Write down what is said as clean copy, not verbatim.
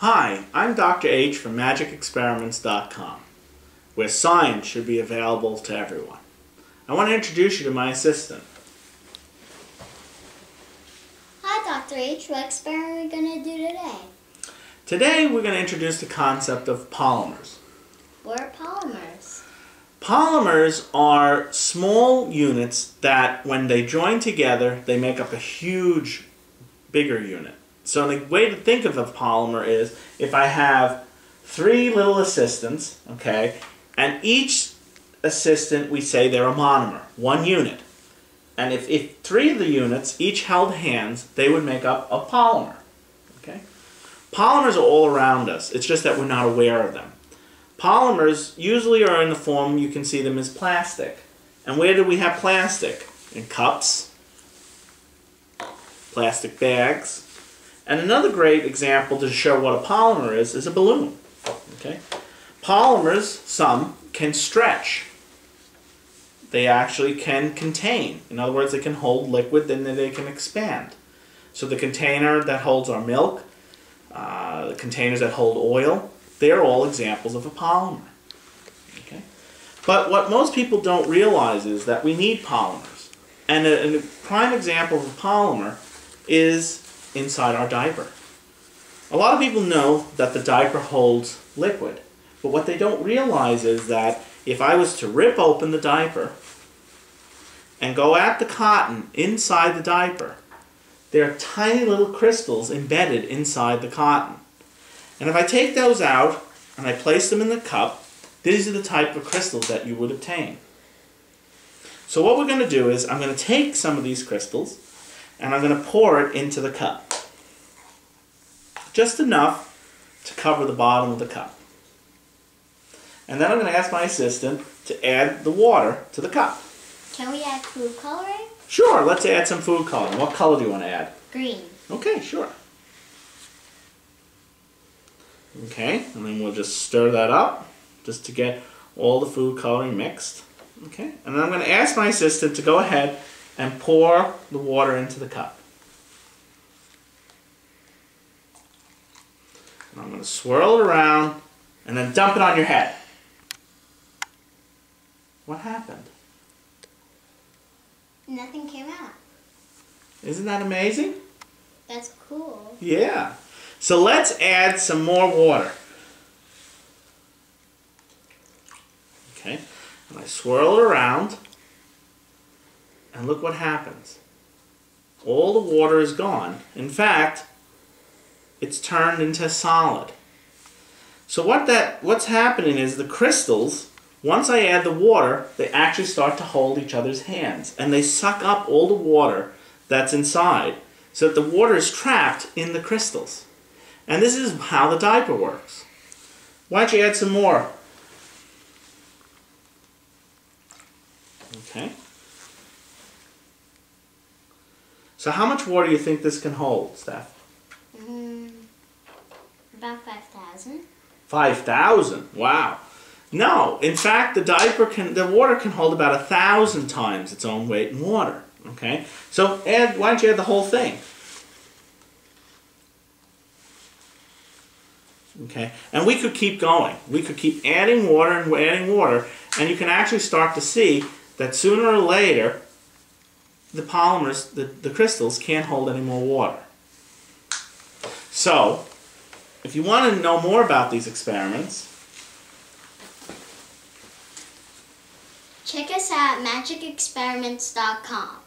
Hi, I'm Dr. H from MagicExperiments.com, where science should be available to everyone. I want to introduce you to my assistant. Hi Dr. H, what experiment are we going to do today? Today we're going to introduce the concept of polymers. What are polymers? Polymers are small units that when they join together they make up a huge, bigger unit. So the way to think of a polymer is if I have three little assistants, okay, and each assistant we say they're a monomer, one unit. And if three of the units each held hands, they would make up a polymer. Okay? Polymers are all around us. It's just that we're not aware of them. Polymers usually are in the form you can see them as plastic. And where do we have plastic? In cups, plastic bags. And another great example to show what a polymer is a balloon. Okay? Polymers, some, can stretch. They actually can contain. In other words, they can hold liquid, then they can expand. So the container that holds our milk, the containers that hold oil, they're all examples of a polymer. Okay? But what most people don't realize is that we need polymers. And a prime example of a polymer is inside our diaper. A lot of people know that the diaper holds liquid, but what they don't realize is that if I was to rip open the diaper and go at the cotton inside the diaper, there are tiny little crystals embedded inside the cotton. And if I take those out and I place them in the cup, these are the type of crystals that you would obtain. So what we're going to do is I'm going to take some of these crystals and I'm going to pour it into the cup. Just enough to cover the bottom of the cup. And then I'm going to ask my assistant to add the water to the cup. Can we add food coloring? Sure, let's add some food coloring. What color do you want to add? Green. Okay, sure. Okay, and then we'll just stir that up just to get all the food coloring mixed. Okay, and then I'm going to ask my assistant to go ahead and pour the water into the cup. And I'm going to swirl it around and then dump it on your head. What happened? Nothing came out. Isn't that amazing? That's cool. Yeah. So let's add some more water. Okay. And I swirl it around. And look what happens. All the water is gone. In fact, it's turned into solid. So what's happening is the crystals, once I add the water, they actually start to hold each other's hands. And they suck up all the water that's inside so that the water is trapped in the crystals. And this is how the diaper works. Why don't you add some more? Okay. So how much water do you think this can hold, Steph? About 5,000. 5,000? Wow. No, in fact, the water can hold about 1,000 times its own weight in water. Okay, so why don't you add the whole thing? Okay, and we could keep going. We could keep adding water and adding water, and you can actually start to see that sooner or later, the polymers, the crystals, can't hold any more water. So, if you want to know more about these experiments, check us out at MagicExperiments.com.